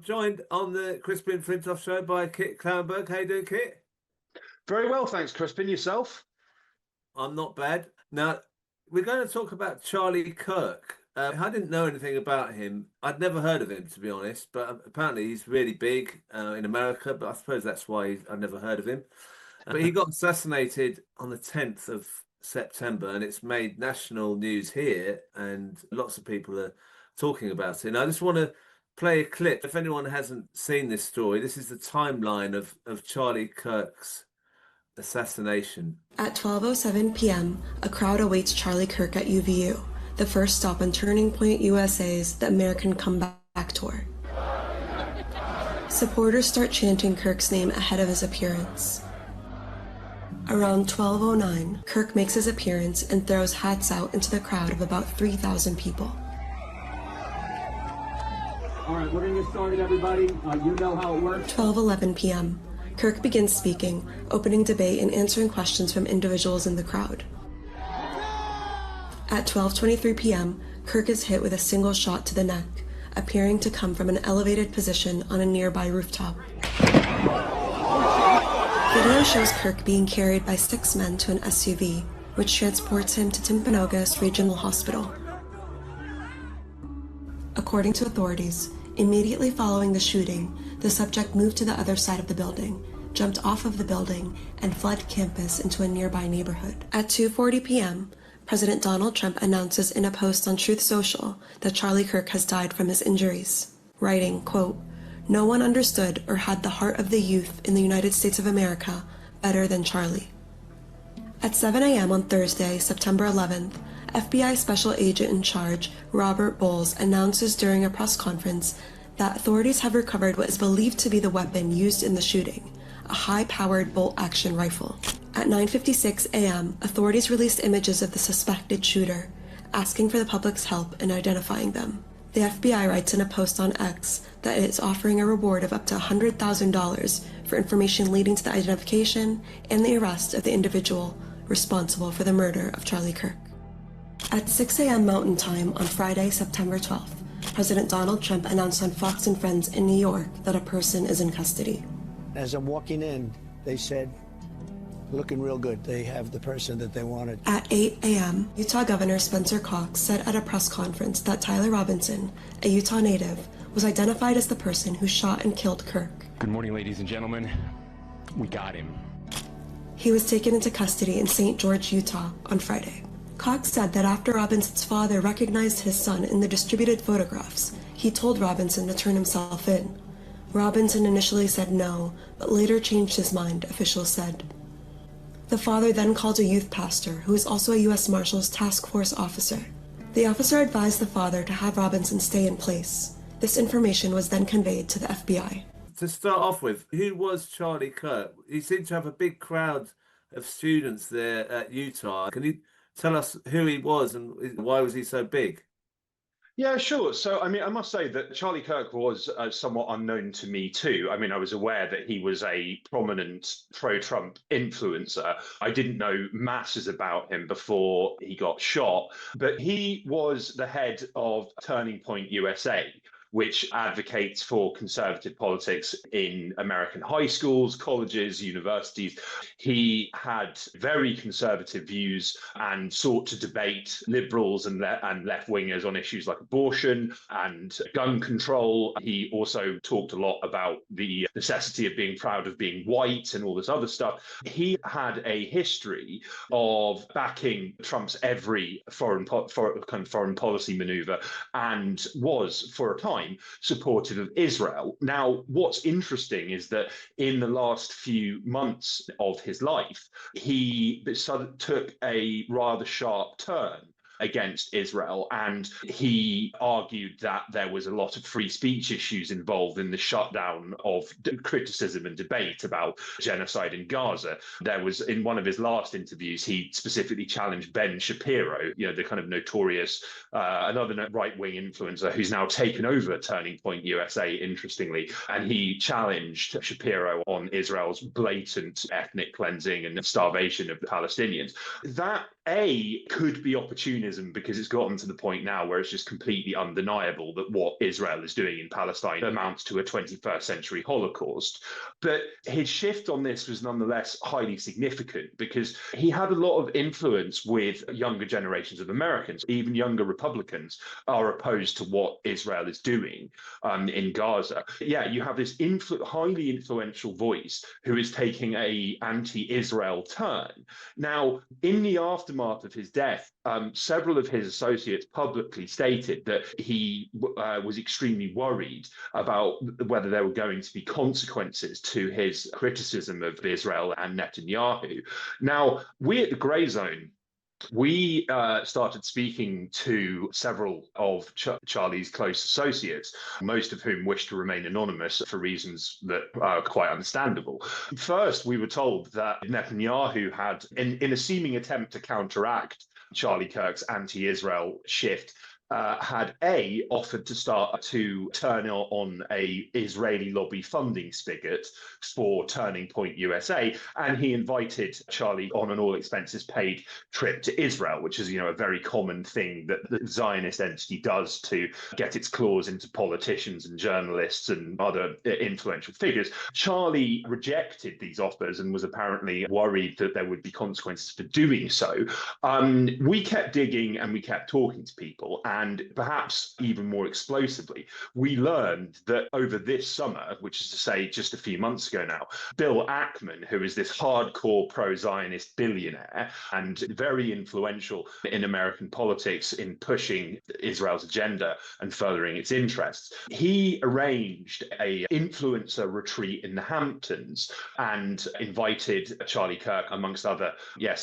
Joined on the Crispin Flintoff show by Kit Klarenberg. How you doing, Kit? Very well, thanks, Crispin. Yourself? I'm not bad. Now, we're going to talk about Charlie Kirk. I didn't know anything about him. I'd never heard of him, to be honest, but apparently he's really big in America, but I suppose that's why I've never heard of him. But he got assassinated on the 10th of September, and it's made national news here, and lots of people are talking about it. And I just want to play a clip. If anyone hasn't seen this story, this is the timeline of Charlie Kirk's assassination. At 12:07 p.m., a crowd awaits Charlie Kirk at UVU, the first stop on Turning Point USA's The American Comeback Tour. Supporters start chanting Kirk's name ahead of his appearance. Around 12:09, Kirk makes his appearance and throws hats out into the crowd of about 3,000 people. All right, we're going to get started, everybody. You know how it works. 12:11 p.m., Kirk begins speaking, opening debate and answering questions from individuals in the crowd. At 12:23 p.m., Kirk is hit with a single shot to the neck, appearing to come from an elevated position on a nearby rooftop. Video shows Kirk being carried by 6 men to an SUV, which transports him to Timpanogos Regional Hospital. According to authorities, immediately following the shooting, the subject moved to the other side of the building, jumped off of the building, and fled campus into a nearby neighborhood. At 2:40 p.m., President Donald Trump announces in a post on Truth Social that Charlie Kirk has died from his injuries, writing, quote, "No one understood or had the heart of the youth in the United States of America better than Charlie." At 7 a.m. on Thursday, September 11th, FBI Special Agent in Charge Robert Bowles announces during a press conference that authorities have recovered what is believed to be the weapon used in the shooting, a high-powered bolt-action rifle. At 9:56 a.m., authorities released images of the suspected shooter, asking for the public's help in identifying them. The FBI writes in a post on X that it is offering a reward of up to $100,000 for information leading to the identification and the arrest of the individual responsible for the murder of Charlie Kirk. At 6 a.m. Mountain Time on Friday, September 12th, President Donald Trump announced on Fox and Friends in New York that a person is in custody. As I'm walking in, they said, looking real good. They have the person that they wanted. At 8 a.m., Utah Governor Spencer Cox said at a press conference that Tyler Robinson, a Utah native, was identified as the person who shot and killed Kirk. Good morning, ladies and gentlemen. We got him. He was taken into custody in St. George, Utah on Friday. Cox said that after Robinson's father recognized his son in the distributed photographs, he told Robinson to turn himself in. Robinson initially said no, but later changed his mind, officials said. The father then called a youth pastor, who is also a U.S. Marshals Task Force officer. The officer advised the father to have Robinson stay in place. This information was then conveyed to the FBI. To start off with, who was Charlie Kirk? He seemed to have a big crowd of students there at Utah. Can you tell us who he was and why was he so big? Yeah, sure. So, I must say that Charlie Kirk was somewhat unknown to me too. I was aware that he was a prominent pro-Trump influencer. I didn't know masses about him before he got shot, but he was the head of Turning Point USA, which advocates for conservative politics in American high schools, colleges, universities. He had very conservative views and sought to debate liberals and left-wingers on issues like abortion and gun control. He also talked a lot about the necessity of being proud of being white and all this other stuff. He had a history of backing Trump's every foreign policy maneuver and was, for a time, supportive of Israel. Now, what's interesting is that in the last few months of his life, he took a rather sharp turn against Israel, and he argued that there was a lot of free speech issues involved in the shutdown of criticism and debate about genocide in Gaza. There was, in one of his last interviews, he specifically challenged Ben Shapiro, the kind of notorious, another right-wing influencer who's now taken over Turning Point USA, interestingly, and he challenged Shapiro on Israel's blatant ethnic cleansing and starvation of the Palestinians. That, A, could be opportunity Zionism because it's gotten to the point now where it's just completely undeniable that what Israel is doing in Palestine amounts to a 21st century Holocaust. But his shift on this was nonetheless highly significant because he had a lot of influence with younger generations of Americans. Even younger Republicans are opposed to what Israel is doing in Gaza. Yeah, you have this highly influential voice who is taking a anti-Israel turn. Now, in the aftermath of his death, several of his associates publicly stated that he was extremely worried about whether there were going to be consequences to his criticism of Israel and Netanyahu. Now, we at the Grayzone, we started speaking to several of Charlie's close associates, most of whom wish to remain anonymous for reasons that are quite understandable. First, we were told that Netanyahu had, in a seeming attempt to counteract Charlie Kirk's anti-Israel shift, had offered to start to turn on a Israeli lobby funding spigot for Turning Point USA, and he invited Charlie on an all expenses paid trip to Israel, which is a very common thing that the Zionist entity does to get its claws into politicians and journalists and other influential figures. Charlie rejected these offers and was apparently worried that there would be consequences for doing so. We kept digging and we kept talking to people, and perhaps even more explosively, we learned that over this summer, which is to say just a few months ago now, Bill Ackman, who is this hardcore pro-Zionist billionaire and very influential in American politics in pushing Israel's agenda and furthering its interests, he arranged an influencer retreat in the Hamptons and invited Charlie Kirk, amongst other,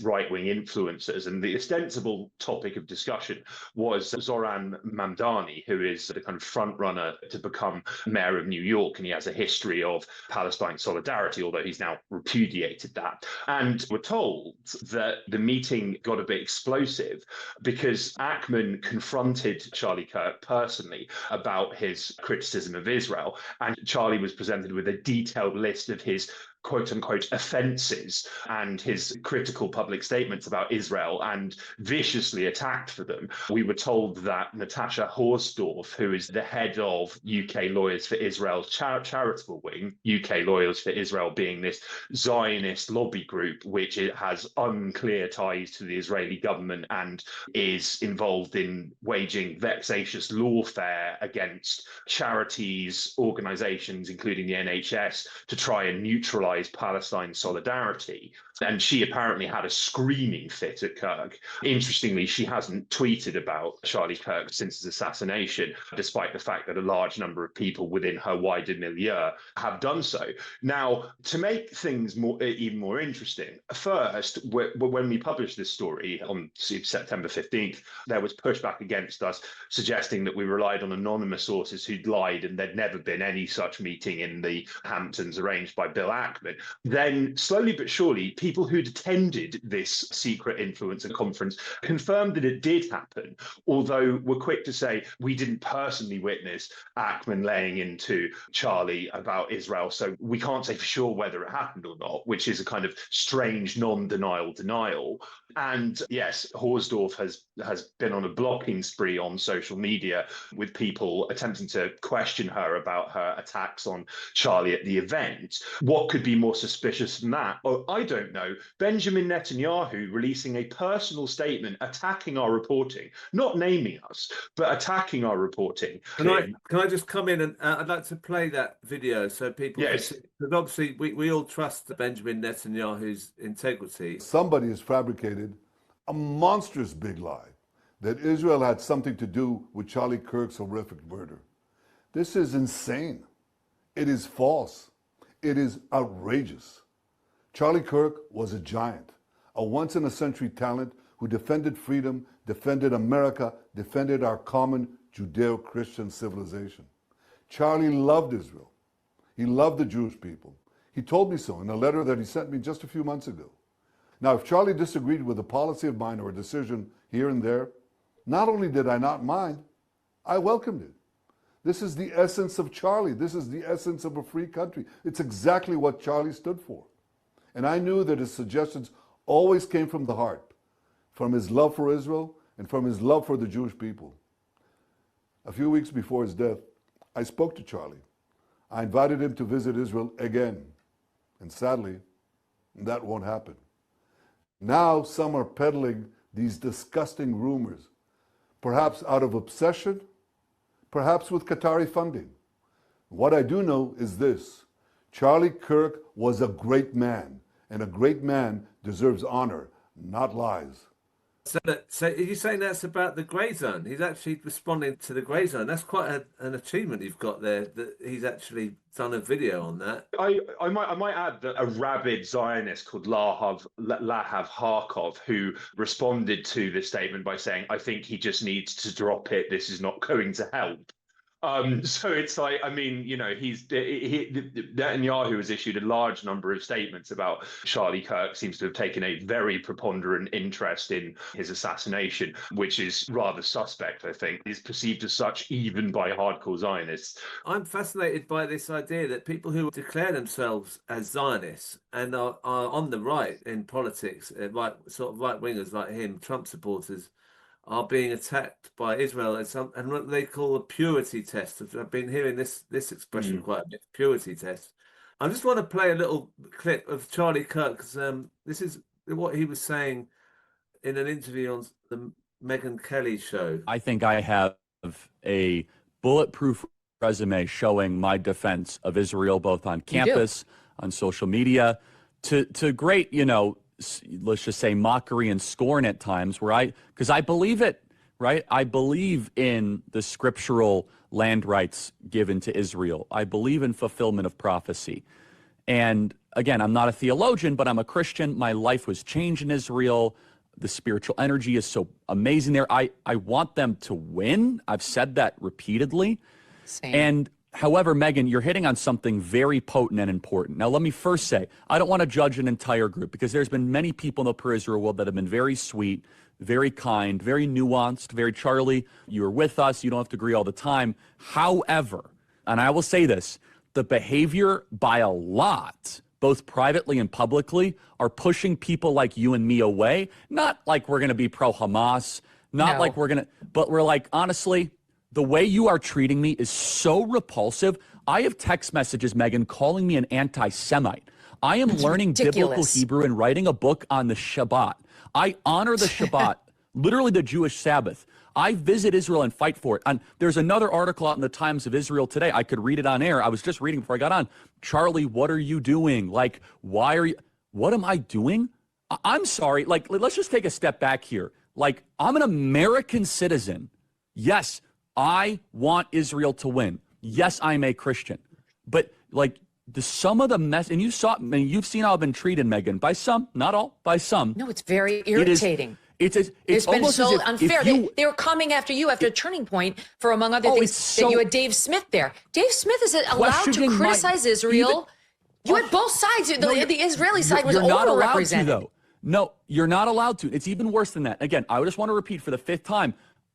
right-wing influencers. And the ostensible topic of discussion was Zoran Mamdani, who is the kind of front runner to become mayor of New York, and he has a history of Palestine solidarity, although he's now repudiated that. And we're told that the meeting got a bit explosive because Ackman confronted Charlie Kirk personally about his criticism of Israel, and Charlie was presented with a detailed list of his quote-unquote offences and his critical public statements about Israel, and viciously attacked for them. We were told that Natasha Horsdorf, who is the head of UK Lawyers for Israel's charitable wing, UK Lawyers for Israel being this Zionist lobby group which has unclear ties to the Israeli government and is involved in waging vexatious lawfare against charities, organisations, including the NHS, to try and neutralise Palestine solidarity. And she apparently had a screaming fit at Kirk. Interestingly, she hasn't tweeted about Charlie Kirk since his assassination, despite the fact that a large number of people within her wider milieu have done so. Now, to make things even more interesting, first, when we published this story on September 15th, there was pushback against us, suggesting that we relied on anonymous sources who'd lied and there'd never been any such meeting in the Hamptons arranged by Bill Ackman. Then, slowly but surely, people who'd attended this secret influencer conference confirmed that it did happen, although we're quick to say we didn't personally witness Ackman laying into Charlie about Israel, so we can't say for sure whether it happened or not, which is a kind of strange non-denial denial. And yes, Horsdorf has been on a blocking spree on social media with people attempting to question her about her attacks on Charlie at the event. What could be more suspicious than that? Oh, I don't know. Benjamin Netanyahu releasing a personal statement attacking our reporting, not naming us, but attacking our reporting. Can I just come in and I'd like to play that video so people can see, because obviously we all trust Benjamin Netanyahu's integrity. Somebody has fabricated a monstrous big lie that Israel had something to do with Charlie Kirk's horrific murder. This is insane. It is false. It is outrageous. Charlie Kirk was a giant, a once-in-a-century talent who defended freedom, defended America, defended our common Judeo-Christian civilization. Charlie loved Israel. He loved the Jewish people. He told me so in a letter that he sent me just a few months ago. Now, if Charlie disagreed with a policy of mine or a decision here and there, not only did I not mind, I welcomed it. This is the essence of Charlie. This is the essence of a free country. It's exactly what Charlie stood for. And I knew that his suggestions always came from the heart, from his love for Israel and from his love for the Jewish people. A few weeks before his death, I spoke to Charlie. I invited him to visit Israel again, and sadly, that won't happen. Now some are peddling these disgusting rumors, perhaps out of obsession, perhaps with Qatari funding. What I do know is this: Charlie Kirk was a great man, and a great man deserves honor, not lies. So are you saying that's about the Grayzone? He's actually responding to the Grayzone. That's quite an achievement you've got there, that he's actually done a video on that. I might add that a rabid Zionist called Lahav Harkov, who responded to this statement by saying, "I think he just needs to drop it. This is not going to help." So it's like, I mean, you know, Netanyahu has issued a large number of statements about Charlie Kirk, seems to have taken a very preponderant interest in his assassination, which is rather suspect, I think. Is perceived as such even by hardcore Zionists. I'm fascinated by this idea that people who declare themselves as Zionists and are on the right in politics, right, sort of right-wingers like him, Trump supporters, are being attacked by Israel and what they call a purity test. I've been hearing this expression quite a bit, purity test. I just want to play a little clip of Charlie Kirk, because this is what he was saying in an interview on the Megyn Kelly show. I think I have a bulletproof resume showing my defense of Israel, both on campus, on social media, to great, you know, let's just say mockery and scorn at times, because I believe it, right? I believe in the scriptural land rights given to Israel. I believe in fulfillment of prophecy. And again, I'm not a theologian, but I'm a Christian. My life was changed in Israel. The spiritual energy is so amazing there. I want them to win. I've said that repeatedly. Same. And however, Megyn, you're hitting on something very potent and important. Now, let me first say, I don't want to judge an entire group, because there's been many people in the pro-Israel world that have been very sweet, very kind, very nuanced, very Charlie. You're with us. You don't have to agree all the time. However, and I will say this, the behavior by a lot, both privately and publicly, are pushing people like you and me away. Not like we're going to be pro-Hamas, not like we're going to, but we're like, honestly, the way you are treating me is so repulsive. I have text messages, Megyn, calling me an anti-Semite. I am learning biblical Hebrew and writing a book on the Shabbat. I honor the Shabbat, literally the Jewish Sabbath. I visit Israel and fight for it. And there's another article out in the Times of Israel today. I could read it on air. I was just reading before I got on. Charlie, what are you doing? Like, why are you, what am I doing? I'm sorry. Like, let's just take a step back here. Like, I'm an American citizen. Yes, I want Israel to win. Yes, I'm a Christian. But like some of the mess, and you saw, I mean, you've seen how I've been treated, Megyn, by some, not all, by some. No, it's very irritating. It's been almost so as if unfair. They were coming after you after a turning point for, among other things, that you had Dave Smith there. Dave Smith is allowed to criticize Israel. You had both sides. The Israeli side was overrepresented. Though. No, you're not allowed to. It's even worse than that. Again, I just want to repeat for the 5th time.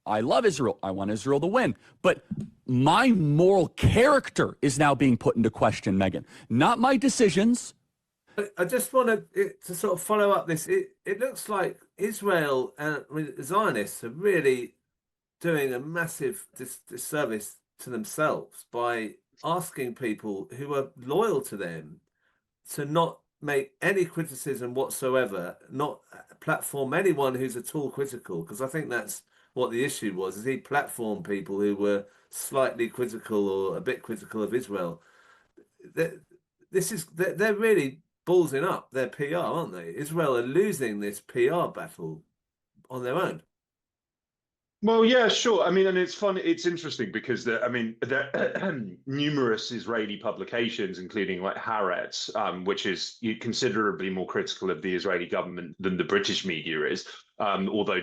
I love Israel. I want Israel to win. But my moral character is now being put into question, Megyn. Not my decisions. I just want to sort of follow up this. It looks like Israel and Zionists are really doing a massive disservice to themselves by asking people who are loyal to them to not make any criticism whatsoever, not platform anyone who's at all critical, because I think that's what the issue was, is he platformed people who were slightly critical or a bit critical of Israel. They're really ballsing up their PR, aren't they? Israel are losing this PR battle on their own. Well, yeah, sure. I mean, and it's fun. It's interesting because there are numerous Israeli publications, including like Haaretz, which is considerably more critical of the Israeli government than the British media is, although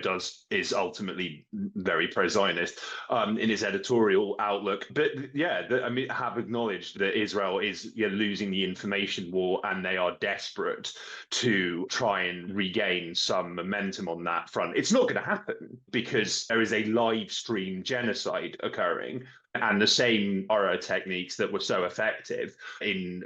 is ultimately very pro-Zionist in its editorial outlook. But yeah, have acknowledged that Israel is losing the information war, and they are desperate to try and regain some momentum on that front. It's not going to happen because there is a live stream genocide occurring. And the same horror techniques that were so effective in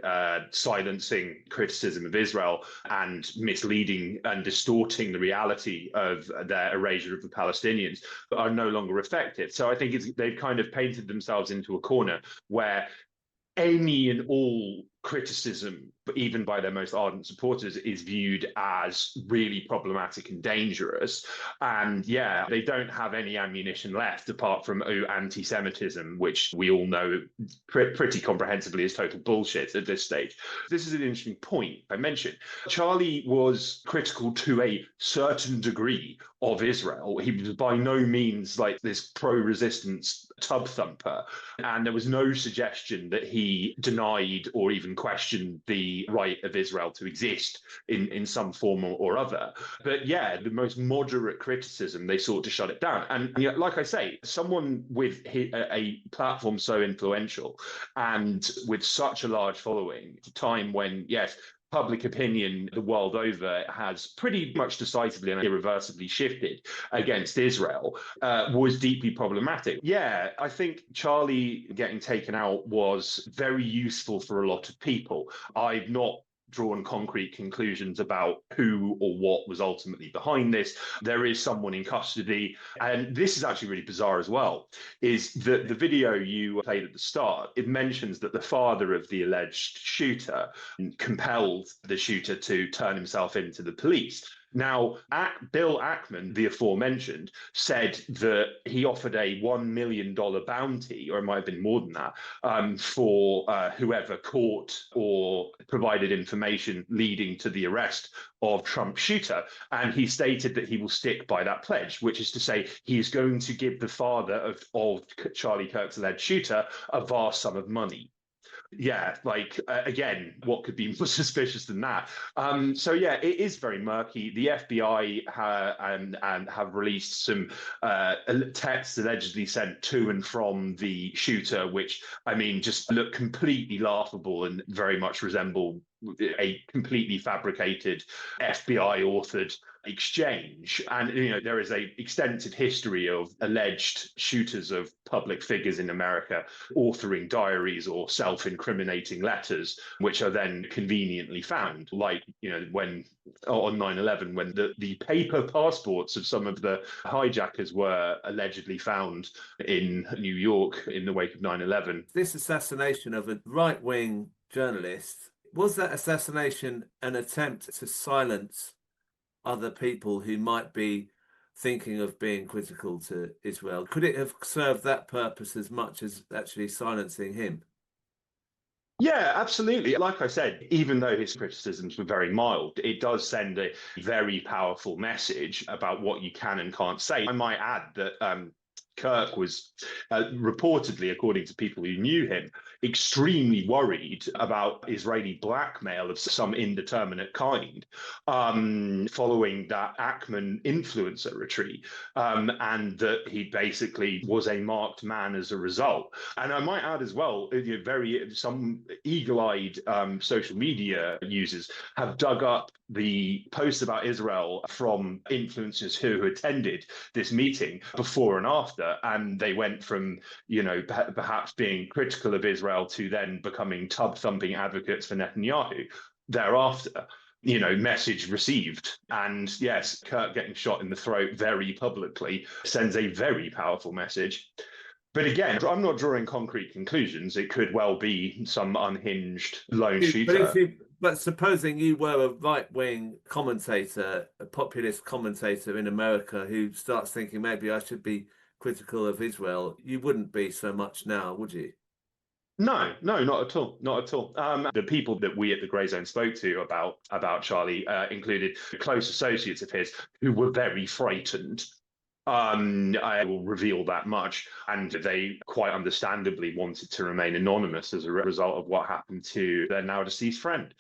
silencing criticism of Israel and misleading and distorting the reality of their erasure of the Palestinians are no longer effective. So I think they've kind of painted themselves into a corner where any and all criticism, even by their most ardent supporters, is viewed as really problematic and dangerous. And yeah, they don't have any ammunition left apart from anti-Semitism, which we all know pretty comprehensively is total bullshit at this stage. This is an interesting point I mentioned. Charlie was critical to a certain degree of Israel. He was by no means like this pro-resistance tub thumper, and there was no suggestion that he denied or even questioned the right of Israel to exist in some form or other. But yeah, the most moderate criticism, they sought to shut it down. And yeah, like I say, someone with a platform so influential and with such a large following, at a time when, yes, public opinion the world over has pretty much decisively and irreversibly shifted against Israel, was deeply problematic. Yeah, I think Charlie getting taken out was very useful for a lot of people. I've not drawn concrete conclusions about who or what was ultimately behind this. There is someone in custody, and this is actually really bizarre as well, is that the video you played at the start, it mentions that the father of the alleged shooter compelled the shooter to turn himself in to the police. Now, Bill Ackman, the aforementioned, said that he offered a $1 million bounty, or it might have been more than that, for whoever caught or provided information leading to the arrest of Trump's shooter. And he stated that he will stick by that pledge, which is to say he is going to give the father of Charlie Kirk's alleged shooter a vast sum of money. Yeah, like, again, what could be more suspicious than that? So yeah, it is very murky. The FBI have released some texts allegedly sent to and from the shooter, which, I mean, just look completely laughable and very much resemble a completely fabricated FBI authored exchange. And there is a extensive history of alleged shooters of public figures in America authoring diaries or self-incriminating letters, which are then conveniently found, like when on 9/11, when the paper passports of some of the hijackers were allegedly found in New York in the wake of 9/11. This assassination of a right-wing journalist, was that assassination an attempt to silence other people who might be thinking of being critical to Israel? Could it have served that purpose as much as actually silencing him? Yeah, absolutely. Like I said, even though his criticisms were very mild, it does send a very powerful message about what you can and can't say. I might add that Kirk was reportedly, according to people who knew him, extremely worried about Israeli blackmail of some indeterminate kind following that Ackman influencer retreat, and that he basically was a marked man as a result. And I might add as well, some eagle-eyed social media users have dug up the posts about Israel from influencers who attended this meeting before and after, and they went from perhaps being critical of Israel to then becoming tub-thumping advocates for Netanyahu thereafter. Message received. And yes, Kirk getting shot in the throat very publicly sends a very powerful message. But again, I'm not drawing concrete conclusions. It could well be some unhinged lone shooter. But supposing you were a right-wing commentator, a populist commentator in America who starts thinking maybe I should be critical of Israel, you wouldn't be so much now, would you? No, not at all. Not at all. The people that we at the Grayzone spoke to about Charlie included close associates of his who were very frightened. I will reveal that much. And they quite understandably wanted to remain anonymous as a result of what happened to their now deceased friend.